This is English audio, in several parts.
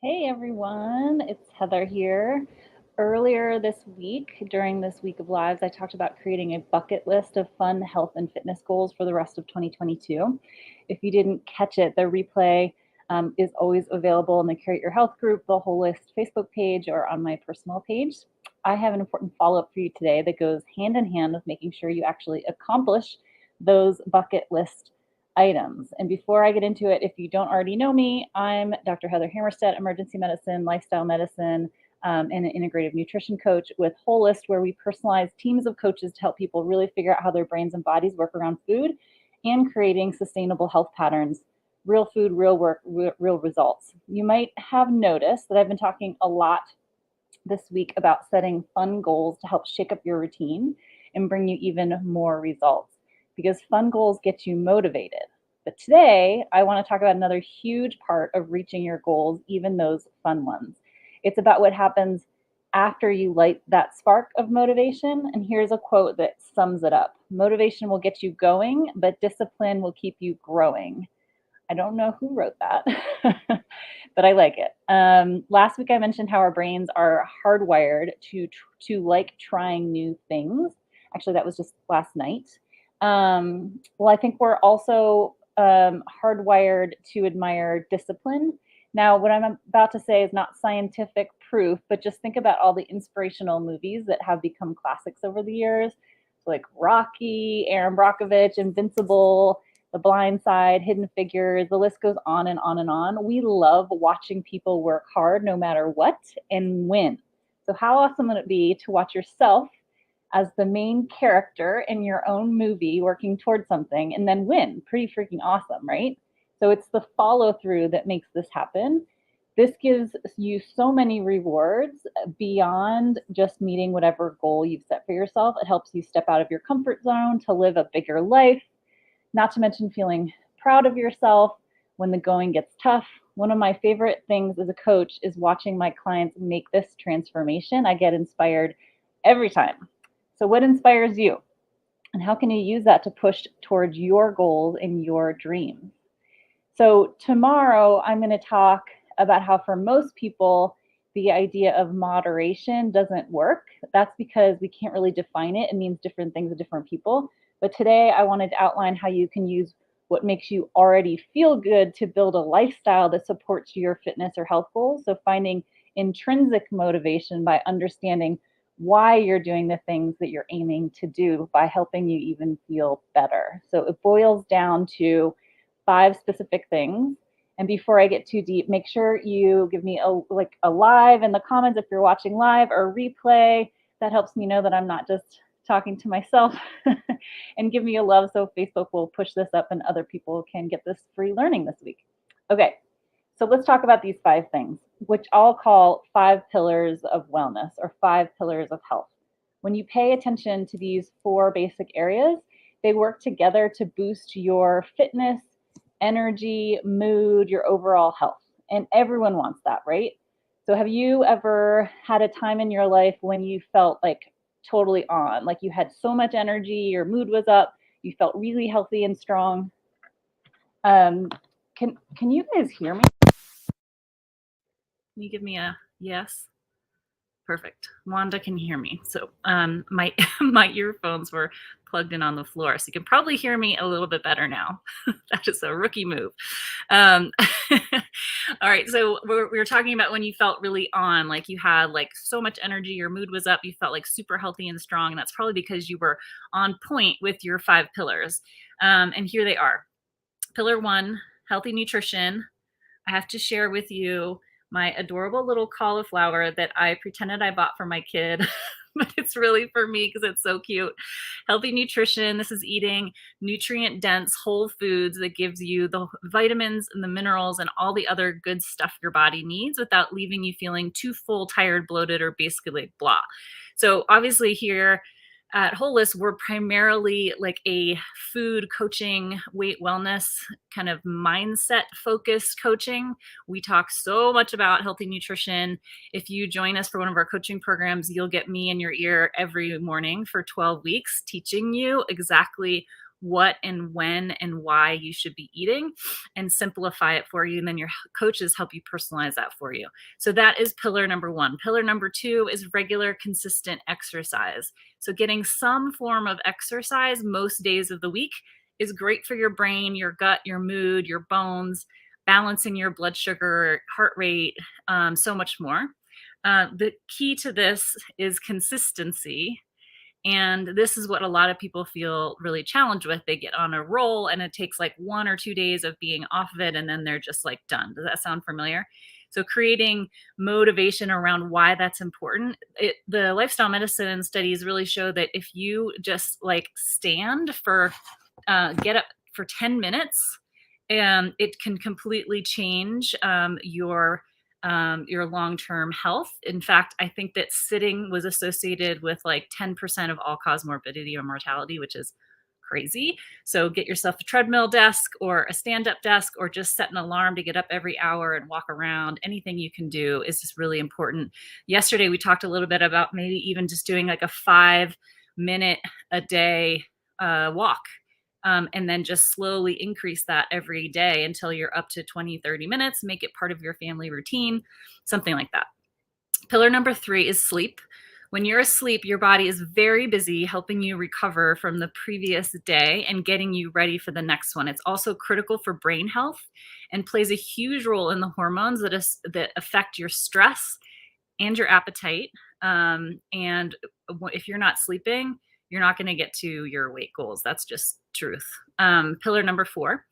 Hey everyone, it's Heather here. Earlier this week, during this week of lives, I talked about creating a bucket list of fun health and fitness goals for the rest of 2022. If you didn't catch it, the replay is always available in the Curate Your Health group, the Whole List Facebook page, or on my personal page. I have an important follow up for you today that goes hand in hand with making sure you actually accomplish those bucket list items. And before I get into it, if you don't already know me, I'm Dr. Heather Hammerstedt, emergency medicine, lifestyle medicine, and an integrative nutrition coach with Wholist, where we personalize teams of coaches to help people really figure out how their brains and bodies work around food and creating sustainable health patterns. Real food, real work, real results. You might have noticed that I've been talking a lot this week about setting fun goals to help shake up your routine and bring you even more results because fun goals get you motivated. But today, I want to talk about another huge part of reaching your goals, even those fun ones. It's about what happens after you light that spark of motivation. And here's a quote that sums it up: motivation will get you going, but discipline will keep you growing. I don't know who wrote that, but I like it. Last week I mentioned how our brains are hardwired to like trying new things. Actually, that was just last night. Well, I think we're also hardwired to admire discipline. Now, what I'm about to say is not scientific proof, but just think about all the inspirational movies that have become classics over the years, like Rocky, Aaron Brockovich, Invincible, the Blind Side, Hidden Figures, the list goes on and on and on. We love watching people work hard no matter what and win. So, how awesome would it be to watch yourself as the main character in your own movie working towards something and then win? Pretty freaking awesome, right? So, it's the follow through that makes this happen. This gives you so many rewards beyond just meeting whatever goal you've set for yourself. It helps you step out of your comfort zone to live a bigger life, not to mention feeling proud of yourself when the going gets tough. One of my favorite things as a coach is watching my clients make this transformation. I get inspired every time. So, what inspires you? And how can you use that to push towards your goals and your dreams? So, tomorrow I'm going to talk about how, for most people, the idea of moderation doesn't work. That's because we can't really define it. It means different things to different people. But today I wanted to outline how you can use what makes you already feel good to build a lifestyle that supports your fitness or health goals. So, finding intrinsic motivation by understanding why you're doing the things that you're aiming to do by helping you even feel better. So, it boils down to 5 specific things. And before I get too deep, make sure you give me a live in the comments if you're watching live or replay. That helps me know that I'm not just talking to myself. And give me a love so Facebook will push this up and other people can get this free learning this week. Okay, so let's talk about these 5 things, which I'll call 5 pillars of wellness or 5 pillars of health. When you pay attention to these 4 basic areas, they work together to boost your fitness, energy, mood, your overall health. And everyone wants that, right? So, have you ever had a time in your life when you felt like totally on, like you had so much energy, your mood was up, you felt really healthy and strong? Um, can you guys hear me? Can you give me a yes? Perfect. Wanda can hear me. So my my earphones were plugged in on the floor, so you can probably hear me a little bit better now. That is a rookie move. Um, all right. So we were talking about when you felt really on, like you had like so much energy, your mood was up, you felt like super healthy and strong, and that's probably because you were on point with your 5 pillars. And here they are. Pillar 1, healthy nutrition. I have to share with you my adorable little cauliflower that I pretended I bought for my kid, but it's really for me because it's so cute. Healthy nutrition. This is eating nutrient dense whole foods that gives you the vitamins and the minerals and all the other good stuff your body needs without leaving you feeling too full, tired, bloated, or basically blah. So obviously here at Holist, we're primarily like a food coaching, weight wellness kind of mindset focused coaching. We talk so much about healthy nutrition. If you join us for one of our coaching programs, you'll get me in your ear every morning for 12 weeks, teaching you exactly what and when and why you should be eating and simplify it for you. And then your coaches help you personalize that for you. So that is pillar number one. Pillar number two is regular, consistent exercise. So getting some form of exercise most days of the week is great for your brain, your gut, your mood, your bones, balancing your blood sugar, heart rate, so much more. The key to this is consistency. And this is what a lot of people feel really challenged with. They get on a roll and it takes like 1 or 2 days of being off of it and then they're just like done. Does that sound familiar? So creating motivation around why that's important. The lifestyle medicine studies really show that if you just like stand for, get up for 10 minutes, it can completely change your long-term health. In fact, I think that sitting was associated with like 10% of all-cause morbidity or mortality, which is crazy. So get yourself a treadmill desk or a stand-up desk, or just set an alarm to get up every hour and walk around. Anything you can do is just really important. Yesterday, we talked a little bit about maybe even just doing like a 5-minute a day walk. And then just slowly increase that every day until you're up to 20, 30 minutes, make it part of your family routine, something like that. Pillar number 3 is sleep. When you're asleep, your body is very busy helping you recover from the previous day and getting you ready for the next one. It's also critical for brain health and plays a huge role in the hormones that affect your stress and your appetite. And if you're not sleeping, you're not going to get to your weight goals. That's just truth. Pillar number 4,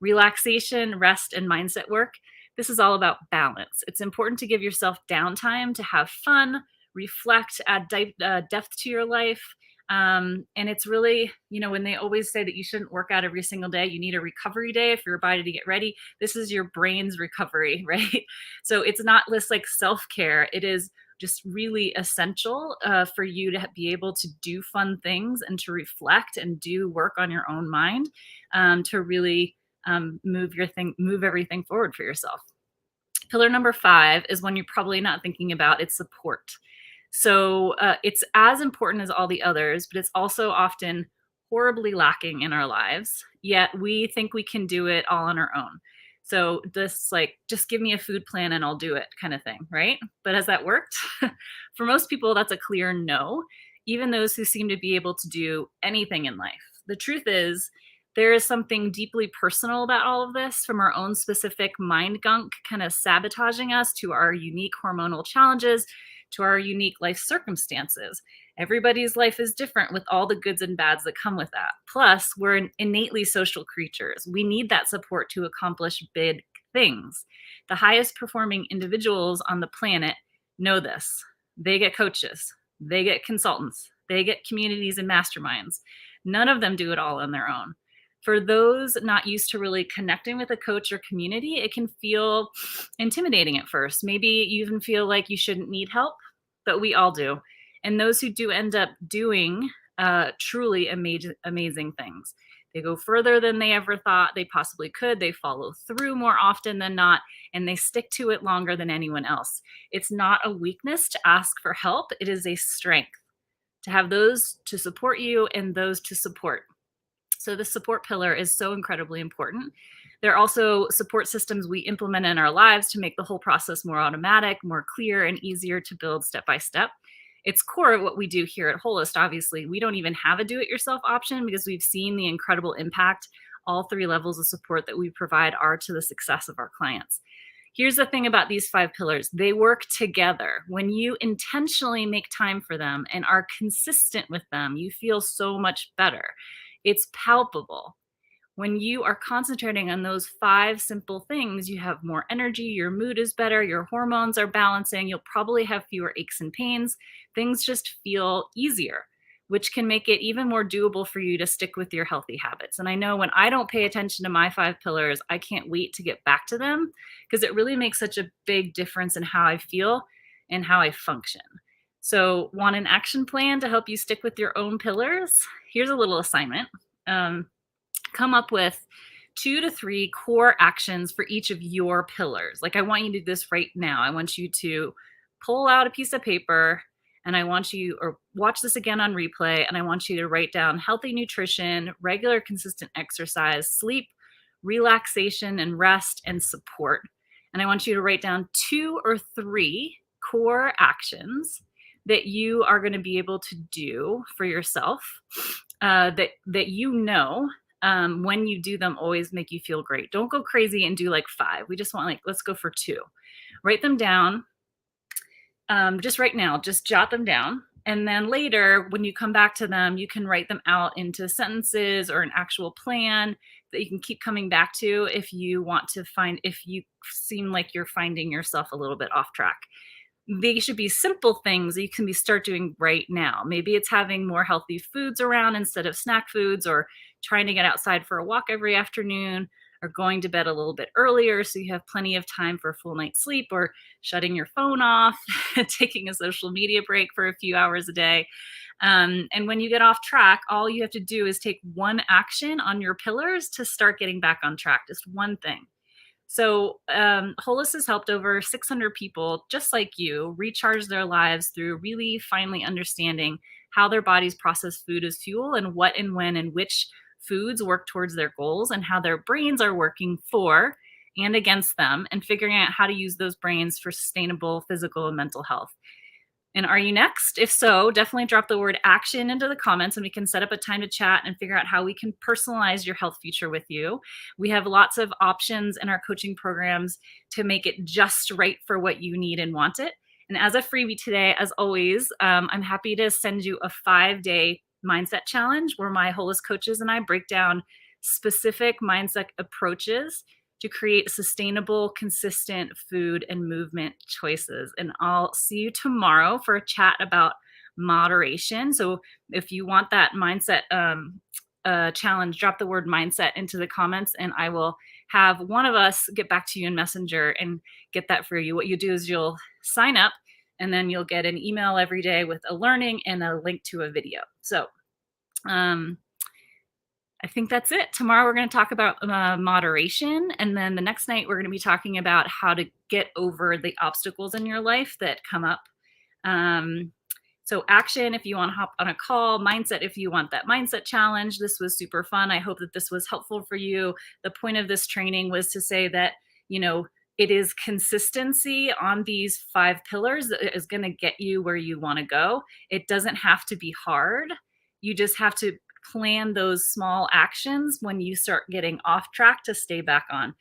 relaxation, rest, and mindset work. This is all about balance. It's important to give yourself downtime to have fun, reflect, add depth to your life. And it's really, when they always say that you shouldn't work out every single day, you need a recovery day for your body to get ready. This is your brain's recovery, right? So it's not just like self-care. It is just really essential for you to be able to do fun things and to reflect and do work on your own mind, to really move everything forward for yourself. Pillar number 5 is one you're probably not thinking about. It's support. So it's as important as all the others, but it's also often horribly lacking in our lives. Yet we think we can do it all on our own. So just give me a food plan and I'll do it kind of thing, right? But has that worked? For most people, that's a clear no, even those who seem to be able to do anything in life. The truth is, there is something deeply personal about all of this, from our own specific mind gunk kind of sabotaging us, to our unique hormonal challenges, to our unique life circumstances. Everybody's life is different, with all the goods and bads that come with that. Plus, we're innately social creatures. We need that support to accomplish big things. The highest performing individuals on the planet know this. They get coaches, they get consultants, they get communities and masterminds. None of them do it all on their own. For those not used to really connecting with a coach or community, it can feel intimidating at first. Maybe you even feel like you shouldn't need help, but we all do. And those who do end up doing truly amazing things. They go further than they ever thought they possibly could. They follow through more often than not, and they stick to it longer than anyone else. It's not a weakness to ask for help. It is a strength to have those to support you and those to support. So the support pillar is so incredibly important. There are also support systems we implement in our lives to make the whole process more automatic, more clear, and easier to build step by step. It's core of what we do here at Holist. Obviously, we don't even have a do-it-yourself option because we've seen the incredible impact all 3 levels of support that we provide are to the success of our clients. Here's the thing about these 5 pillars. They work together. When you intentionally make time for them and are consistent with them, you feel so much better. It's palpable. When you are concentrating on those 5 simple things, you have more energy, your mood is better, your hormones are balancing, you'll probably have fewer aches and pains. Things just feel easier, which can make it even more doable for you to stick with your healthy habits. And I know when I don't pay attention to my 5 pillars, I can't wait to get back to them, because it really makes such a big difference in how I feel and how I function. So, want an action plan to help you stick with your own pillars? Here's a little assignment. Come up with 2 to 3 core actions for each of your pillars. Like, I want you to do this right now. I want you to pull out a piece of paper And I want you, or watch this again on replay, and I want you to write down healthy nutrition, regular consistent exercise, sleep, relaxation and rest, and support. And I want you to write down 2 or 3 core actions that you are going to be able to do for yourself, that when you do them always make you feel great. Don't go crazy and do like 5. We just want, like, let's go for 2. Write them down. Just right now, just jot them down. And then later, when you come back to them, you can write them out into sentences or an actual plan that you can keep coming back to if you seem like you're finding yourself a little bit off track. They should be simple things that you can start doing right now. Maybe it's having more healthy foods around instead of snack foods, or trying to get outside for a walk every afternoon, or going to bed a little bit earlier so you have plenty of time for a full night's sleep, or shutting your phone off, taking a social media break for a few hours a day. And when you get off track, all you have to do is take one action on your pillars to start getting back on track, just one thing. So Holus has helped over 600 people just like you recharge their lives through really finally understanding how their bodies process food as fuel, and what and when and which foods work towards their goals, and how their brains are working for and against them, and figuring out how to use those brains for sustainable physical and mental health. And are you next? If so, definitely drop the word action into the comments, and we can set up a time to chat and figure out how we can personalize your health future with you. We have lots of options in our coaching programs to make it just right for what you need and want it. And as a freebie today, as always, I'm happy to send you a 5-day mindset challenge where my Holus coaches and I break down specific mindset approaches to create sustainable, consistent food and movement choices. And I'll see you tomorrow for a chat about moderation. So if you want that mindset challenge, drop the word mindset into the comments, and I will have one of us get back to you in Messenger and get that for you. What you do is you'll sign up, and then you'll get an email every day with a learning and a link to a video. So I think that's it. Tomorrow we're going to talk about moderation, and then the next night we're going to be talking about how to get over the obstacles in your life that come up. So action if you want to hop on a call, mindset if you want that mindset challenge. This was super fun. I hope that this was helpful for you. The point of this training was to say that, it is consistency on these 5 pillars that is going to get you where you want to go. It doesn't have to be hard. You just have to plan those small actions when you start getting off track to stay back on.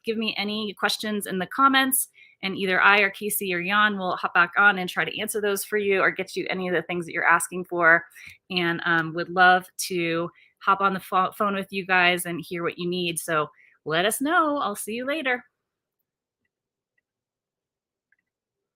Give me any questions in the comments, and either I or Casey or Jan will hop back on and try to answer those for you, or get you any of the things that you're asking for. And would love to hop on the phone with you guys and hear what you need. So let us know. I'll see you later.